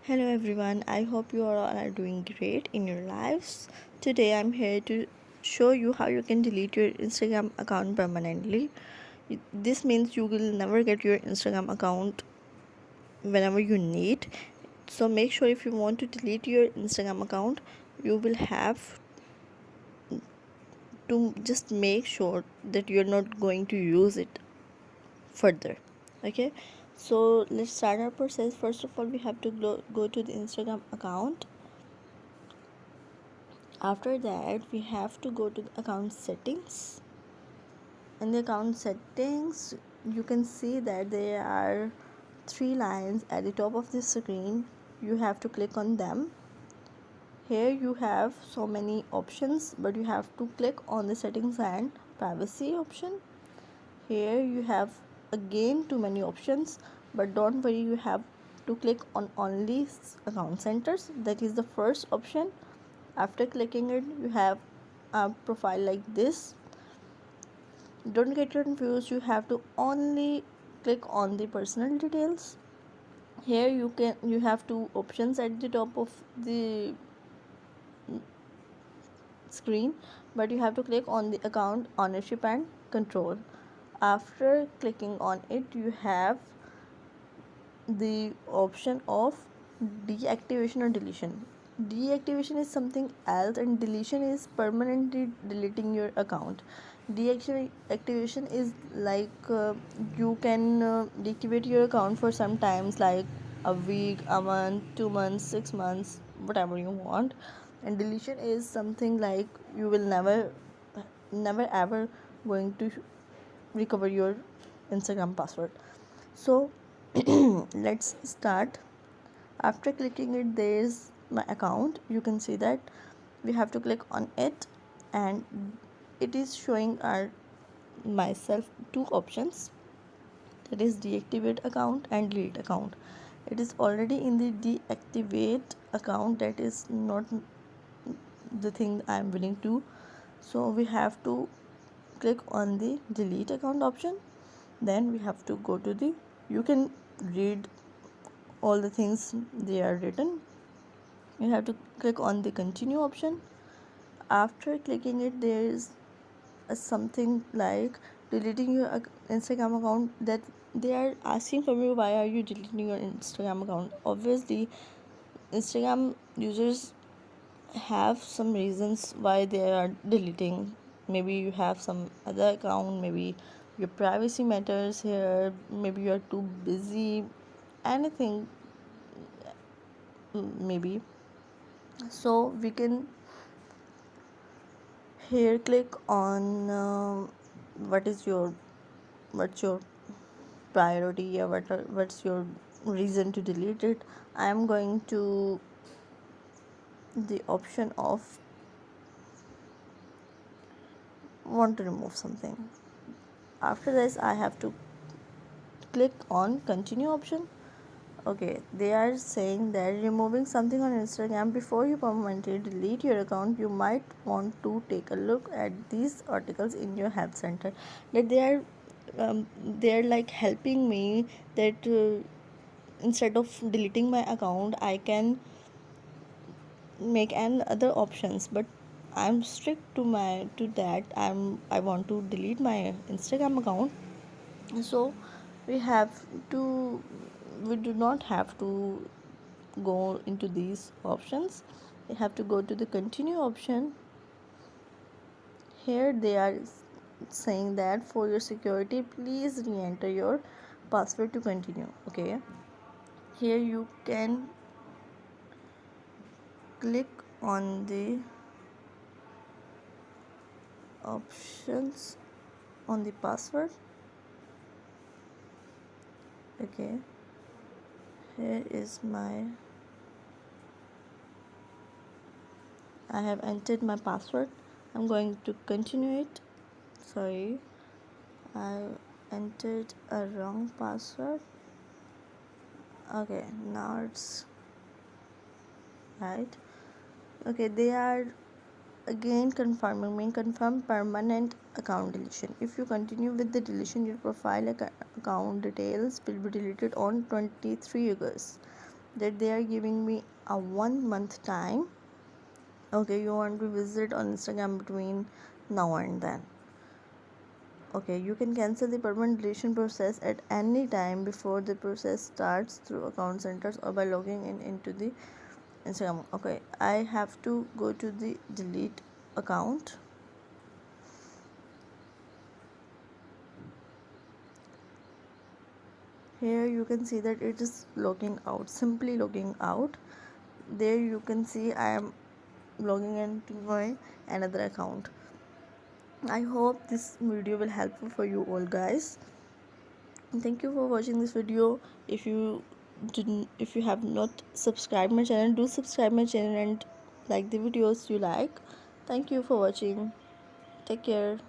Hello everyone, I hope you all are doing great in your lives. Today I'm here to show you how you can delete your Instagram account permanently. This means you will never get your Instagram account whenever you need. So make sure if you want to delete your Instagram account, you will have to just make sure that you're not going to use it further. Okay, so let's start our process. First of all, we have to go to the Instagram account. After that, we have to go to the account settings. In the account settings, you can see that there are three lines at the top of the screen. You have to click on them. Here you have so many options, but you have to click on the settings and privacy option. Here you have again too many options, but don't worry, you have to click on only account centers. That is the first option. After clicking it, you have a profile like this. Don't get confused, you have to only click on the personal details. Here you have two options at the top of the screen, but you have to click on the account ownership and control. After clicking on it, you have the option of deactivation or deletion. Deactivation is something else and deletion is permanently deleting your account. Deactivation is like you can deactivate your account for some times, like a week, a month, 2 months, 6 months, whatever you want. And deletion is something like you will never ever going to recover your Instagram password. So let's start. After clicking it, there is my account. You can see that we have to click on it, and it is showing our myself two options, that is deactivate account and delete account. It is already in the deactivate account, that is not the thing I am willing to. So we have to click on the delete account option. Then we have to go to the, you can read all the things they are written. You have to click on the continue option. After clicking it, there is something like deleting your Instagram account, that they are asking from you, why are you deleting your Instagram account? Obviously Instagram users have some reasons why they are deleting. Maybe you have some other account, maybe your privacy matters here, maybe you are too busy, anything, maybe. So we can here click on what is your what's your priority, or what's your reason to delete it. I am going to the option of want to remove something. After this, I have to click on continue option. Okay, they are saying that removing something on Instagram before you permanently delete your account, you might want to take a look at these articles in your help center. That they are like helping me, that instead of deleting my account, I can make other options. But I'm strict to that. I want to delete my Instagram account. So we have to we do not have to go into these options. You have to go to the continue option. Here they are saying that for your security, please re-enter your password to continue. Okay, here you can click on the options on the password. Okay, here is my, I have entered my password. I'm going to continue it. Sorry, I entered a wrong password. Okay, now it's right. Okay, they are again confirming me, confirm permanent account deletion. If you continue with the deletion, your profile account details will be deleted on 23 August. that they are giving me a 1 month time. Okay, you want to visit on Instagram between now and then. Okay, you can cancel the permanent deletion process at any time before the process starts through account centers or by logging in into the Instagram. Okay, I have to go to the delete account. Here you can see that it is logging out, simply logging out. There you can see I am logging into my another account. I hope this video will helpful for you all, guys. Thank you for watching this video. If you have not subscribed my channel, do subscribe my channel and like the videos you like. Thank you for watching. Take care.